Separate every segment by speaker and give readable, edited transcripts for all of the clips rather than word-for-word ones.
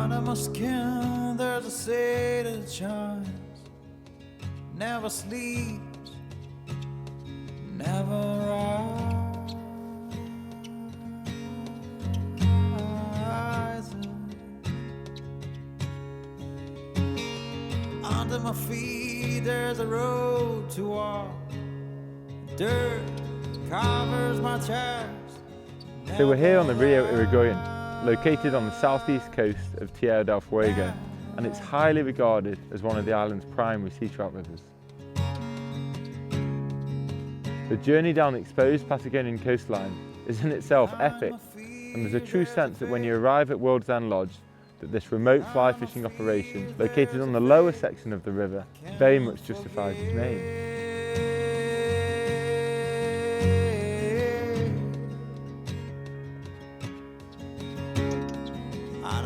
Speaker 1: Under my skin there's a shade that shines, never sleeps, never rises. Under my feet there's a road to walk, dirt covers my chest.
Speaker 2: So we're here on the Rio Irigoyen, located on the southeast coast of Tierra del Fuego, and it's highly regarded as one of the island's primary sea trout rivers. The journey down the exposed Patagonian coastline is in itself epic, and there's a true sense that when you arrive at World's End Lodge, that this remote fly fishing operation, located on the lower section of the river, very much justifies its name.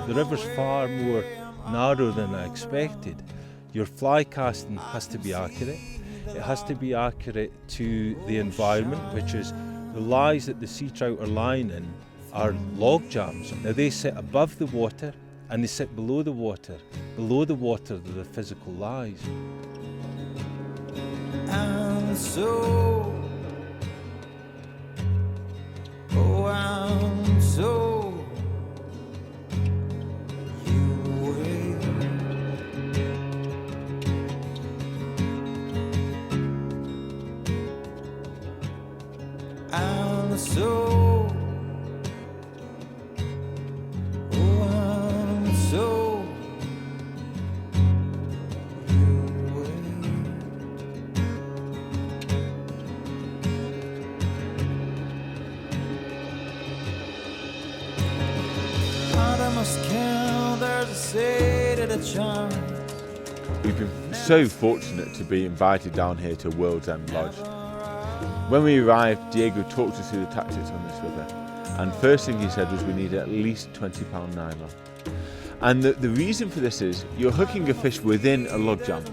Speaker 3: The river's far more narrow than I expected. Your fly casting has to be accurate. It has to be accurate to the environment, which is the lies that the sea trout are lying in are log jams. Now they sit above the water and they sit below the water. Below the water are the physical lies.
Speaker 1: And so, oh, and so so, oh, and so you wait. Under my skin there's a shade of the charm.
Speaker 2: We've been so fortunate to be invited down here to World's End Lodge. When we arrived, Diego talked us through the tactics on this river, and first thing he said was we need at least 20-pound nylon. And the reason for this is, you're hooking a fish within a log jam.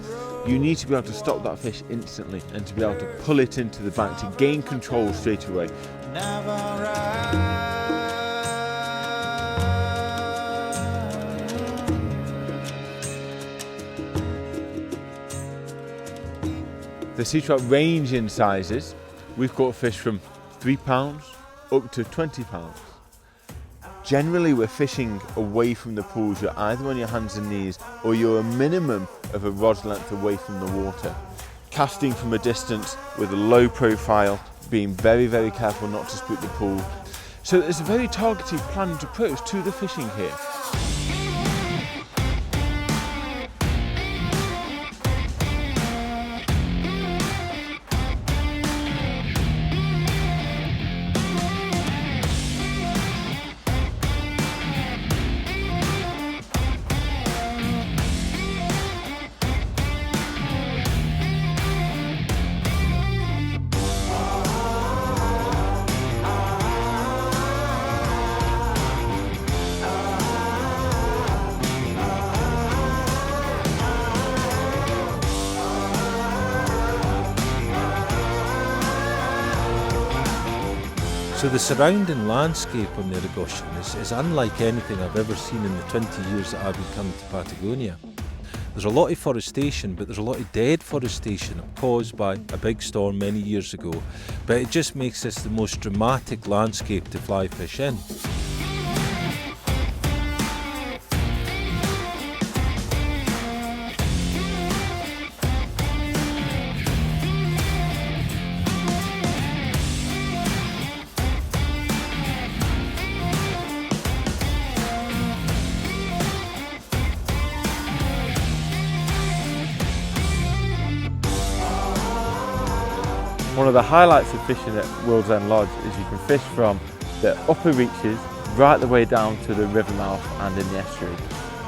Speaker 2: You need to be able to stop that fish instantly and to be able to pull it into the bank to gain control straight away. The sea trout range in sizes. We've caught fish from £3 up to £20. Generally we're fishing away from the pools. You're either on your hands and knees or you're a minimum of a rod's length away from the water. Casting from a distance with a low profile, being very, very careful not to spook the pool. So there's a very targeted, planned approach to the fishing here.
Speaker 3: So the surrounding landscape on the Irigoyen is unlike anything I've ever seen in the 20 years that I've been coming to Patagonia. There's a lot of forestation, but there's a lot of dead forestation caused by a big storm many years ago. But it just makes this the most dramatic landscape to fly fish in.
Speaker 2: One of the highlights of fishing at World's End Lodge is you can fish from the upper reaches right the way down to the river mouth and in the estuary.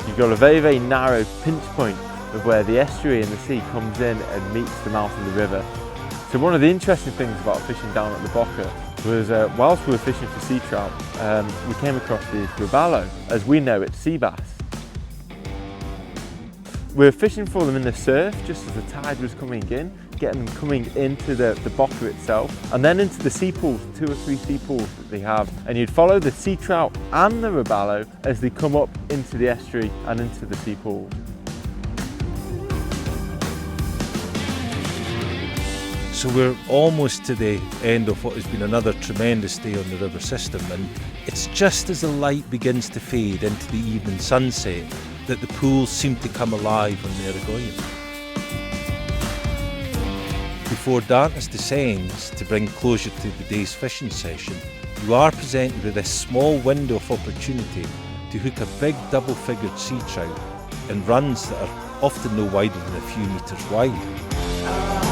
Speaker 2: You've got a very, very narrow pinch point of where the estuary and the sea comes in and meets the mouth of the river. So one of the interesting things about fishing down at the Boca was whilst we were fishing for sea trout, we came across the robalo. As we know, it's sea bass. We're fishing for them in the surf just as the tide was coming in, getting them coming into the bottom itself, and then into the sea pools, 2 or 3 sea pools that they have. And you'd follow the sea trout and the robalo as they come up into the estuary and into the sea pool.
Speaker 3: So we're almost to the end of what has been another tremendous day on the river system, and it's just as the light begins to fade into the evening sunset that the pools seem to come alive on the Irigoyen. Before darkness descends to bring closure to the day's fishing session, you are presented with this small window of opportunity to hook a big double-figured sea trout in runs that are often no wider than a few metres wide.